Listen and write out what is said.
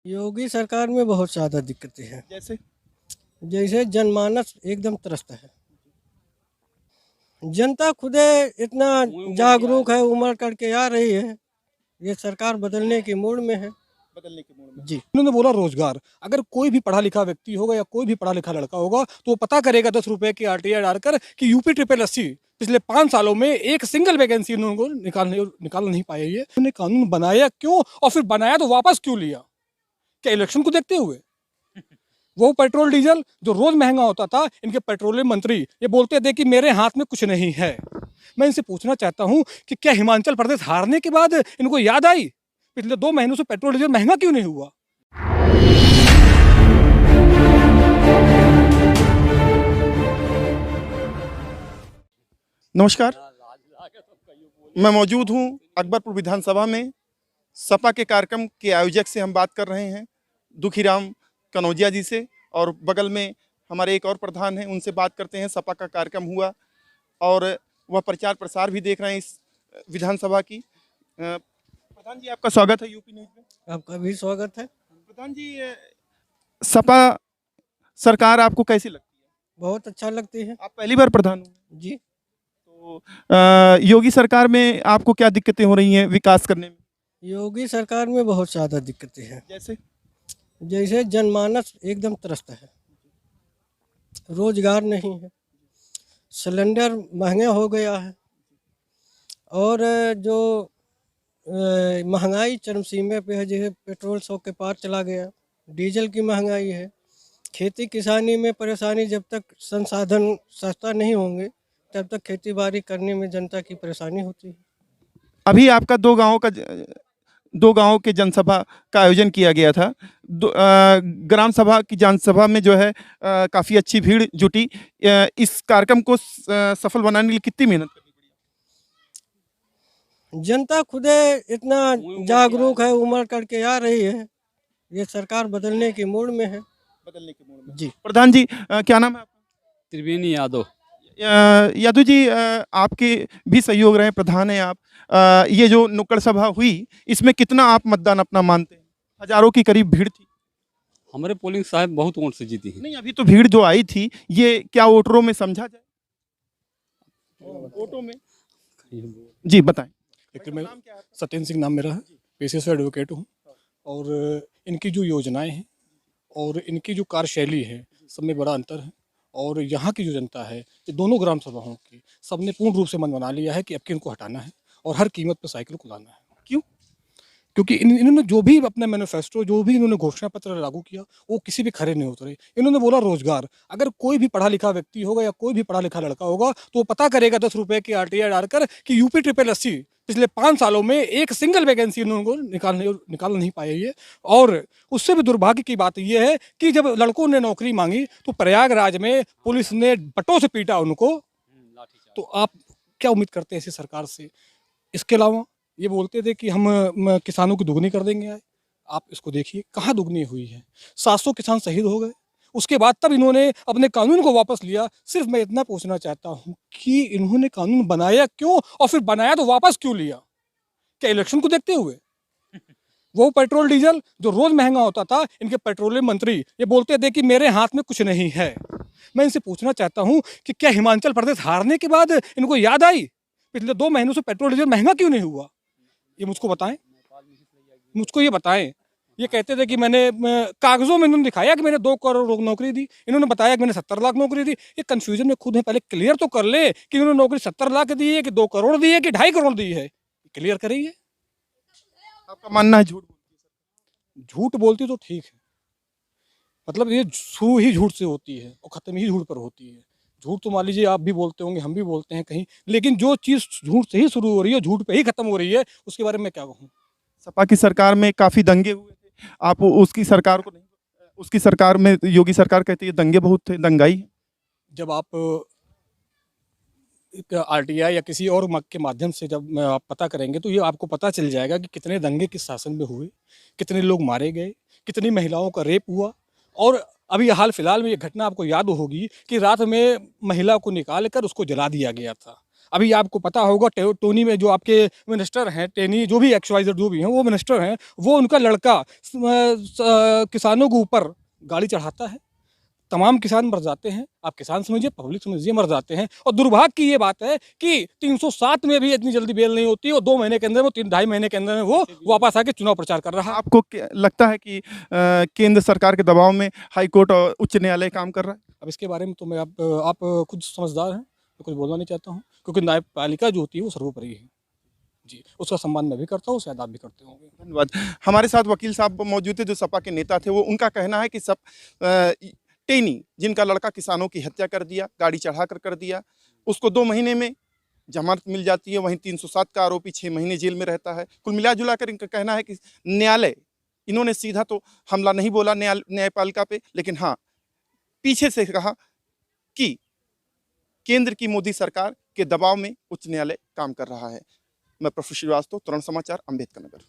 योगी सरकार में बहुत ज़्यादा दिक्कतें हैं। जैसे जैसे जनमानस एकदम त्रस्त है। जनता खुदे इतना जागरूक है, उमड़ करके आ रही है। ये सरकार बदलने के मूड में है। बदलने के मूड में जी। उन्होंने बोला रोजगार। अगर कोई भी पढ़ा लिखा व्यक्ति होगा या कोई भी पढ़ा लिखा लड़का होगा तो वो पता करेगा 10 रुपए की आरटीआई डालकर कि यूपी 8088 पिछले 5 सालों में एक सिंगल वैकेंसी उन्होंने निकाल नहीं पाए। ये उन्होंने कानून बनाया क्यों और फिर बनाया तो वापस क्यों लिया? क्या इलेक्शन को देखते हुए? वो पेट्रोल डीजल जो रोज महंगा होता था, इनके पेट्रोलियम मंत्री ये बोलते थे कि मेरे हाथ में कुछ नहीं है। मैं इनसे पूछना चाहता हूं कि क्या हिमाचल प्रदेश हारने के बाद इनको याद आई पिछले 2 महीनों से पेट्रोल डीजल महंगा क्यों नहीं हुआ? नमस्कार, मैं मौजूद हूं अकबरपुर विधानसभा में। सपा के कार्यक्रम के आयोजक से हम बात कर रहे हैं, दुखीराम कनौजिया जी से, और बगल में हमारे एक और प्रधान हैं, उनसे बात करते हैं। सपा का कार्यक्रम हुआ और वह प्रचार प्रसार भी देख रहे हैं इस विधानसभा की। प्रधान जी, आपका स्वागत है यूपी न्यूज़ में। आपका भी स्वागत है। प्रधान जी, सपा सरकार आपको कैसी लगती है? बहुत अच्छा लगती है। आप पहली बार प्रधान हुए जी। तो योगी सरकार में आपको क्या दिक्कतें हो रही हैं विकास करने में? योगी सरकार में बहुत ज़्यादा दिक्कतें हैं। जैसे जनमानस एकदम त्रस्त है। रोजगार नहीं है, सिलेंडर महंगा हो गया है, और जो महंगाई चरम सीमा पे है। जैसे पेट्रोल 100 के पार चला गया, डीजल की महंगाई है। खेती किसानी में परेशानी, जब तक संसाधन सस्ता नहीं होंगे तब तक खेती बाड़ी करने में जनता की परेशानी होती है। अभी आपका दो गांव के जनसभा का आयोजन किया गया था। ग्राम सभा की जनसभा में जो है काफ़ी अच्छी भीड़ जुटी। इस कार्यक्रम को सफल बनाने के लिए कितनी मेहनत करनी पड़ी? जनता खुदे इतना जागरूक है, उमड़ करके आ रही है। ये सरकार बदलने के मूड में है। बदलने के मूड में जी। प्रधान जी, क्या नाम है आपका? त्रिवेणी यादव। यादव जी, आपके भी सहयोग रहे, प्रधान हैं आप। ये जो नुक्कड़ सभा हुई, इसमें कितना आप मतदान अपना मानते हैं? हजारों की करीब भीड़ थी। हमारे पोलिंग साहब बहुत वोट से जीती है। नहीं, अभी तो भीड़ जो आई थी, ये क्या वोटरों में समझा जाए? वोटों में जी बताएं। लेकिन मैं सत्येंद्र सिंह नाम मेरा है, पेशे से एडवोकेट हूँ। और इनकी जो योजनाएं हैं और इनकी जो कार्यशैली है, सब में बड़ा अंतर है। और यहाँ की जो जनता है, ये दोनों ग्राम सभाओं की सबने पूर्ण रूप से मन बना लिया है कि अब कि इनको हटाना है और हर कीमत पर साइकिल को लाना है। क्यों? क्योंकि इन्होंने जो भी अपने मैनिफेस्टो, जो भी इन्होंने घोषणा पत्र लागू किया, वो किसी भी खरे नहीं उतरे। इन्होंने बोला रोजगार। अगर कोई भी पढ़ा लिखा व्यक्ति होगा या कोई भी पढ़ा लिखा लड़का होगा तो वो पता करेगा 10 रुपए की आरटीआई डालकर कि यूपी 8088 पिछले 5 सालों में एक सिंगल वैकेंसी उन्होंने निकाल नहीं पाए। ये और उससे भी दुर्भाग्य की बात यह है कि जब लड़कों ने नौकरी मांगी तो प्रयागराज में पुलिस ने बटों से पीटा उनको। तो आप क्या उम्मीद करते हैं ऐसी सरकार से? इसके अलावा ये बोलते थे कि हम किसानों की दुगनी कर देंगे। आप इसको देखिए, कहाँ दुगनी हुई है? 700 किसान शहीद हो गए। उसके बाद तब इन्होंने अपने कानून को वापस लिया। सिर्फ मैं इतना पूछना चाहता हूँ कि इन्होंने कानून बनाया क्यों और फिर बनाया तो वापस क्यों लिया? क्या इलेक्शन को देखते हुए? वो पेट्रोल डीजल जो रोज महंगा होता था, इनके पेट्रोलियम मंत्री ये बोलते थे कि मेरे हाथ में कुछ नहीं है। मैं इनसे पूछना चाहता हूँ कि क्या हिमाचल प्रदेश हारने के बाद इनको याद आई पिछले 2 महीनों से पेट्रोल डीजल महंगा क्यों नहीं हुआ? ये मुझको बताएं, मुझको ये बताएं। ये कहते थे कि मैंने कागजों में इन्होंने दिखाया कि मैंने 2 करोड़ नौकरी दी, इन्होंने बताया कि मैंने 70 लाख नौकरी दी। ये कंफ्यूजन में खुद है। पहले क्लियर तो कर ले कि इन्होंने नौकरी 70 लाख दी है कि 2 करोड़ दी है कि 2.5 करोड़ दी है। क्लियर करिए। आपका मानना है झूठ बोलती तो ठीक है, मतलब ये शुरू ही झूठ से होती है और ख़त्म ही झूठ पर होती है। झूठ तो मान लीजिए आप भी बोलते होंगे, हम भी बोलते हैं कहीं, लेकिन जो चीज़ झूठ से ही शुरू हो रही है, झूठ पे ही ख़त्म हो रही है, उसके बारे में क्या कहूँ? सपा की सरकार में काफ़ी दंगे हुए थे। आप उसकी सरकार को नहीं, उसकी सरकार में योगी सरकार कहती है दंगे बहुत थे, दंगाई है। जब आप आरटीआई या किसी और के माध्यम से जब आप पता करेंगे तो ये आपको पता चल जाएगा कि कितने दंगे किस शासन में हुए, कितने लोग मारे गए, कितनी महिलाओं का रेप हुआ। और अभी हाल फिलहाल में ये घटना आपको याद होगी कि रात में महिला को निकाल कर उसको जला दिया गया था। अभी आपको पता होगा टोनी में जो आपके मिनिस्टर हैं, टेनी जो भी XYZ जो भी हैं वो मिनिस्टर हैं, वो उनका लड़का किसानों के ऊपर गाड़ी चढ़ाता है, तमाम किसान मर जाते हैं। आप किसान समझिए, पब्लिक समझिए, मर जाते हैं। और दुर्भाग्य की ये बात है कि 307 में भी इतनी जल्दी बेल नहीं होती और 2 महीने के अंदर, वो 3 ढाई महीने के अंदर में वो वापस आके चुनाव प्रचार कर रहा है। आपको लगता है कि केंद्र सरकार के दबाव में हाई कोर्ट और उच्च न्यायालय काम कर रहा है? अब इसके बारे में तो मैं आप खुद समझदार हैं, मैं कुछ बोलना नहीं चाहता हूँ, क्योंकि न्यायपालिका जो होती है वो सर्वोपरि है जी, उसका सम्मान मैं भी करता हूँ, शायद आप भी करते होंगे। धन्यवाद। हमारे साथ वकील साहब मौजूद थे जो सपा के नेता थे। वो उनका कहना है कि टेनी जिनका लड़का किसानों की हत्या कर दिया, गाड़ी चढ़ा कर दिया, उसको 2 महीने में जमानत मिल जाती है। वहीं 307 का आरोपी 6 महीने जेल में रहता है। कुल मिला जुला कर इनका कहना है कि न्यायालय, इन्होंने सीधा तो हमला नहीं बोला न्यायपालिका पे, लेकिन हाँ पीछे से कहा कि केंद्र की मोदी सरकार के दबाव में उच्च न्यायालय काम कर रहा है। मैं प्रफुल्ल श्रीवास्तव, तुरंत समाचार, अम्बेडकर नगर।